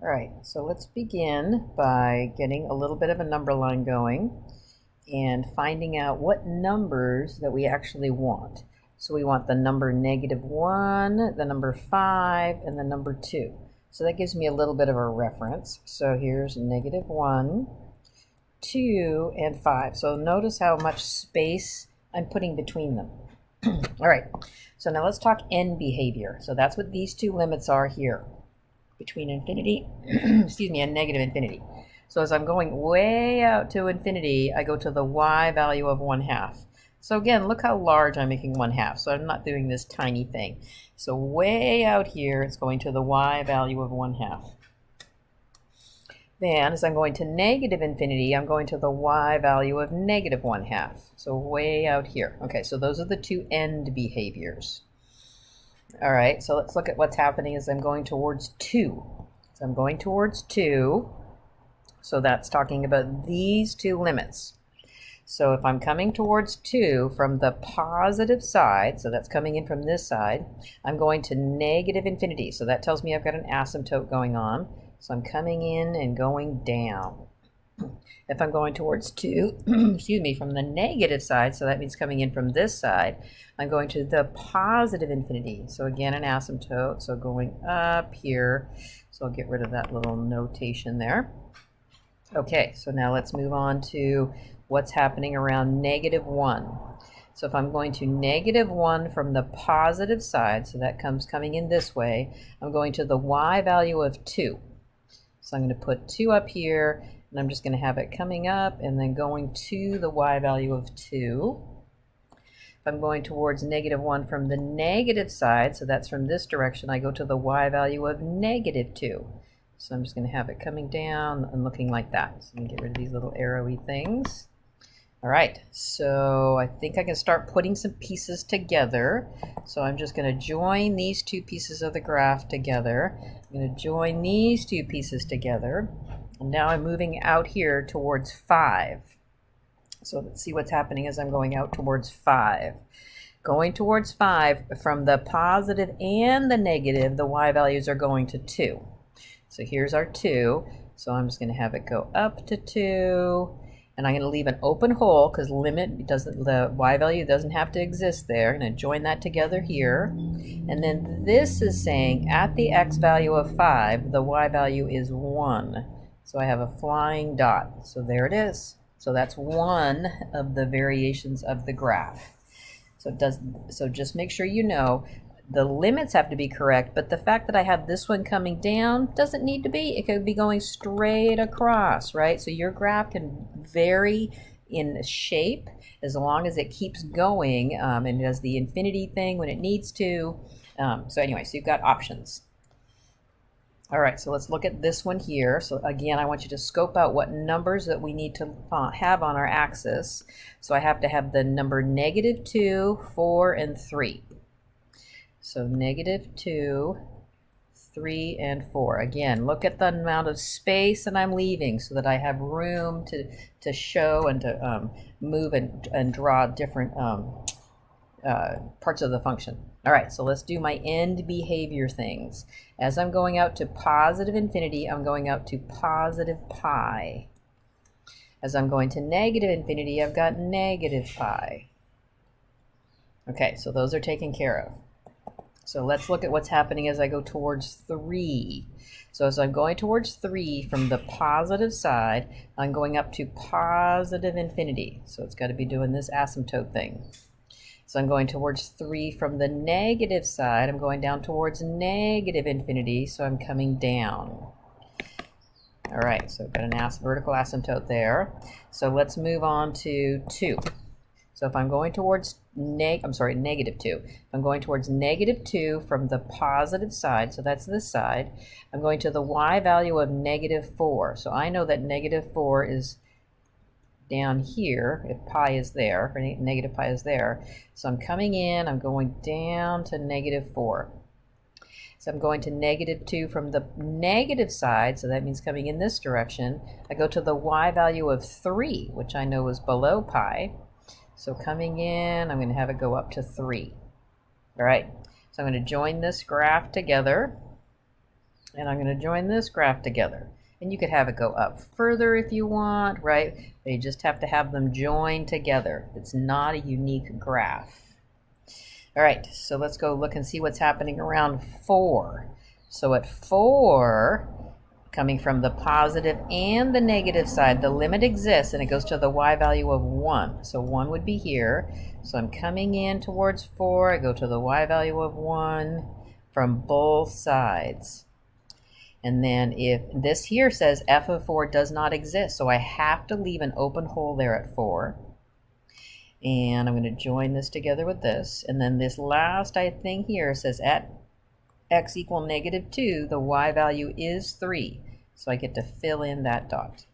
All right, so let's begin by getting a little bit of a number line going and finding out what numbers that we actually want. So we want the number -1, the number 5, and the number 2. So that gives me a little bit of a reference. So here's -1, 2, and 5. So notice how much space I'm putting between them. All right, so now let's talk end behavior. So that's what these two limits are here, between infinity, excuse me, and negative infinity. So as I'm going way out to infinity, I go to the y value of 1/2. So again, look how large I'm making 1/2. So I'm not doing this tiny thing. So way out here, it's going to the y value of 1/2. Then as I'm going to negative infinity, I'm going to the y value of -1/2. So way out here. Okay, so those are the two end behaviors. All right, so let's look at what's happening as I'm going towards 2. So I'm going towards 2. So that's talking about these two limits. So if I'm coming towards 2 from the positive side, so that's coming in from this side, I'm going to negative infinity. So that tells me I've got an asymptote going on. So I'm coming in and going down. If I'm going towards 2, excuse me, from the negative side, so that means coming in from this side, I'm going to the positive infinity. So again, an asymptote, so going up here. So I'll get rid of that little notation there. Okay, so now let's move on to what's happening around -1. So if I'm going to -1 from the positive side, so that coming in this way, I'm going to the y value of 2. So I'm going to put 2 up here, and I'm just going to have it coming up and then going to the y value of 2. If I'm going towards -1 from the negative side, so that's from this direction, I go to the y value of -2. So I'm just going to have it coming down and looking like that. So I'm going to get rid of these little arrowy things. All right, so I think I can start putting some pieces together. So I'm just going to join these two pieces of the graph together. I'm going to join these two pieces together. And now I'm moving out here towards 5. So let's see what's happening as I'm going out towards 5. Going towards 5, from the positive and the negative, the y values are going to 2. So here's our 2. So I'm just going to have it go up to 2. And I'm going to leave an open hole because the y value doesn't have to exist there. I'm going to join that together here. And then this is saying at the x value of 5, the y value is 1. So I have a flying dot. So there it is. So that's one of the variations of the graph. So just make sure you know the limits have to be correct, but the fact that I have this one coming down doesn't need to be. It could be going straight across, right? So your graph can vary in shape as long as it keeps going and does the infinity thing when it needs to. So anyway, so you've got options. All right, so let's look at this one here. So again, I want you to scope out what numbers that we need to have on our axis. So I have to have the number -2, 4, and 3. So -2, 3, and 4. Again, look at the amount of space that I'm leaving so that I have room to show and to move and draw different parts of the function. All right, so let's do my end behavior things. As I'm going out to positive infinity, I'm going out to positive pi. As I'm going to negative infinity, I've got negative pi. Okay, so those are taken care of. So let's look at what's happening as I go towards 3. So as I'm going towards 3 from the positive side, I'm going up to positive infinity. So it's got to be doing this asymptote thing. So I'm going towards 3 from the negative side. I'm going down towards negative infinity, so I'm coming down. All right, so I've got an vertical asymptote there. So let's move on to 2. So if I'm going towards -2. If I'm going towards -2 from the positive side, so that's this side, I'm going to the y value of -4. So I know that -4 is down here if pi is there, or negative pi is there. So I'm coming in, I'm going down to -4. So I'm going to -2 from the negative side, so that means coming in this direction. I go to the y value of 3, which I know is below pi. So coming in, I'm going to have it go up to 3. All right, so I'm going to join this graph together. And I'm going to join this graph together. And you could have it go up further if you want, right? But you just have to have them join together. It's not a unique graph. All right, so let's go look and see what's happening around 4. So at 4, coming from the positive and the negative side, the limit exists and it goes to the y value of 1. So 1 would be here. So I'm coming in towards 4. I go to the y value of 1 from both sides. And then if this here says f of 4 does not exist, so I have to leave an open hole there at 4. And I'm going to join this together with this. And then this last thing here says at x equal -2, the y value is 3. So I get to fill in that dot.